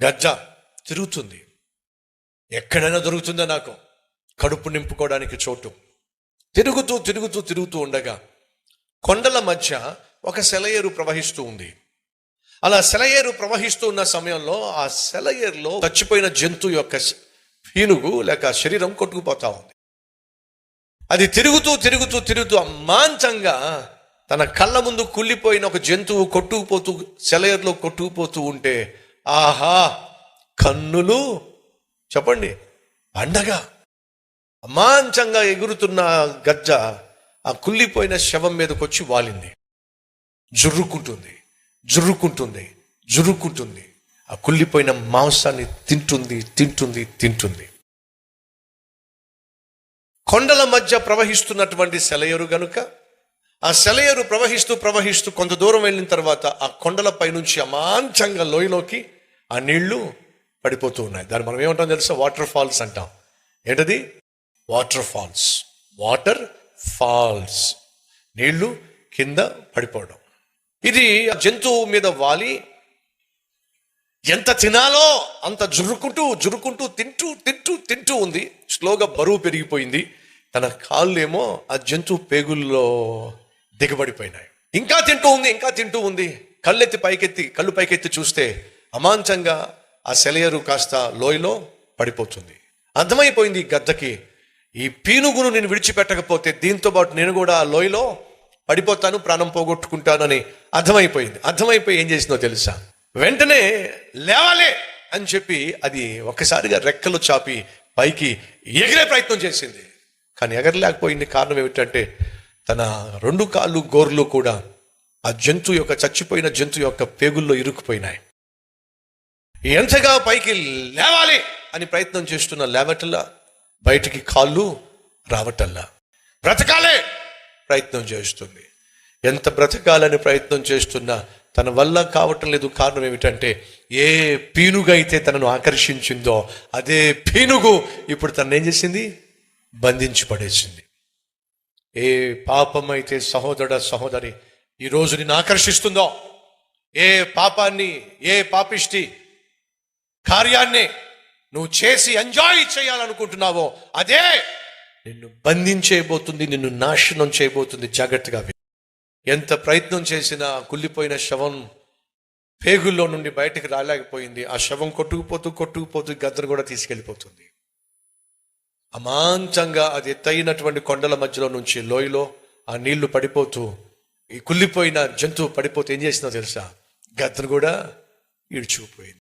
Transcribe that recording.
గజ్జ తిరుగుతుంది. ఎక్కడైనా దొరుకుతుందా నాకు కడుపు నింపుకోవడానికి చోటు. తిరుగుతూ తిరుగుతూ తిరుగుతూ ఉండగా కొండల మధ్య ఒక సెలయేరు ప్రవహిస్తూ ఉంది. అలా సెలయేరు ప్రవహిస్తూ ఉన్న సమయంలో ఆ సెలయేరులో చచ్చిపోయిన జంతువు యొక్క పీనుగు లేక శరీరం కొట్టుకుపోతా ఉంది. అది తిరుగుతూ తిరుగుతూ తిరుగుతూ అమాంతంగా తన కళ్ళ ముందు కుళ్ళిపోయిన ఒక జంతువు కొట్టుకుపోతూ సెలయేరులో కొట్టుకుపోతూ ఉంటే, ఆహా, కన్నులు చెప్పండి పండగ. అమాంతంగా ఎగురుతున్న గజ్జ ఆ కుళ్ళిపోయిన శవం మీదకి వచ్చి వాలింది. జుర్రుకుంటుంది జుర్రుకుంటుంది జుర్రుకుంటుంది. ఆ కుళ్ళిపోయిన మాంసాన్ని తింటుంది తింటుంది తింటుంది. కొండల మధ్య ప్రవహిస్తున్నటువంటి సెలయేరు గనుక ఆ సెలయేరు ప్రవహిస్తూ ప్రవహిస్తూ కొంత దూరం వెళ్ళిన తర్వాత ఆ కొండల పైనుంచి అమాంతంగా లోయలోకి ఆ నీళ్లు పడిపోతూ ఉన్నాయి. దాన్ని మనం ఏమంటాం తెలుసా? వాటర్ ఫాల్స్ అంటాం. ఏంటది? Water falls. వాటర్ ఫాల్స్, నీళ్లు కింద పడిపోవడం. ఇది జంతువు మీద వాలి ఎంత తినాలో అంత జురుకుంటూ జురుకుంటూ తింటూ తింటూ తింటూ ఉంది. స్లోగా బరువు పెరిగిపోయింది. తన కాళ్ళు ఏమో ఆ జంతువు పేగుల్లో దిగబడిపోయినాయి. ఇంకా తింటూ ఉంది, ఇంకా తింటూ ఉంది. కళ్ళు పైకెత్తి చూస్తే అమాంతంగా ఆ సెలయేరు కాస్త లోయలో పడిపోతుంది. అర్థమైపోయింది గద్దకి, ఈ పీనుగును నేను విడిచిపెట్టకపోతే దీంతో పాటు నేను కూడా ఆ లోయలో పడిపోతాను, ప్రాణం పోగొట్టుకుంటానని అర్థమైపోయి ఏం చేసిందో తెలుసా? వెంటనే లేవాలే అని చెప్పి అది ఒక్కసారిగా రెక్కలు చాపి పైకి ఎగిరే ప్రయత్నం చేసింది. కానీ ఎగరలేకపోయింది. కారణం ఏమిటంటే తన 2 కాళ్ళు గోర్లు కూడా ఆ జంతువు యొక్క చచ్చిపోయిన జంతువు యొక్క పేగుల్లో ఇరుక్కుపోయినాయి. ఎంతగా పైకి లేవాలి అని ప్రయత్నం చేస్తున్న లేవటల్లా, బయటికి కాళ్ళు రావటల్లా, బ్రతకాలే ప్రయత్నం చేస్తుంది. ఎంత బ్రతకాలని ప్రయత్నం చేస్తున్నా తన వల్ల కావటం లేదు. కారణం ఏమిటంటే ఏ పీనుగు అయితే తనను ఆకర్షించిందో అదే పీనుగు ఇప్పుడు తనను ఏం చేసింది? బంధించి పడేసింది. ఏ పాపం అయితే సహోదరి ఈరోజు నిన్ను ఆకర్షిస్తుందో, ఏ పాపాన్ని, ఏ పాపిష్టి కార్యాన్ని నువ్వు చేసి ఎంజాయ్ చేయాలనుకుంటున్నావో అదే నిన్ను బంధించేయబోతుంది, నిన్ను నాశనం చేయబోతుంది. జాగ్రత్తగా. ఎంత ప్రయత్నం చేసినా కుళ్ళిపోయిన శవం పేగుల్లో నుండి బయటకు రాలేకపోయింది. ఆ శవం కొట్టుకుపోతూ గద్దను కూడా తీసుకెళ్ళిపోతుంది. అమాంతంగా అది ఎత్తైనటువంటి కొండల మధ్యలో నుంచి లోయలో ఆ నీళ్లు పడిపోతూ ఈ కుళ్ళిపోయిన జంతువు పడిపోతే ఏం చేసిందో తెలుసా? గద్దను కూడా ఈడ్చుకుపోయింది.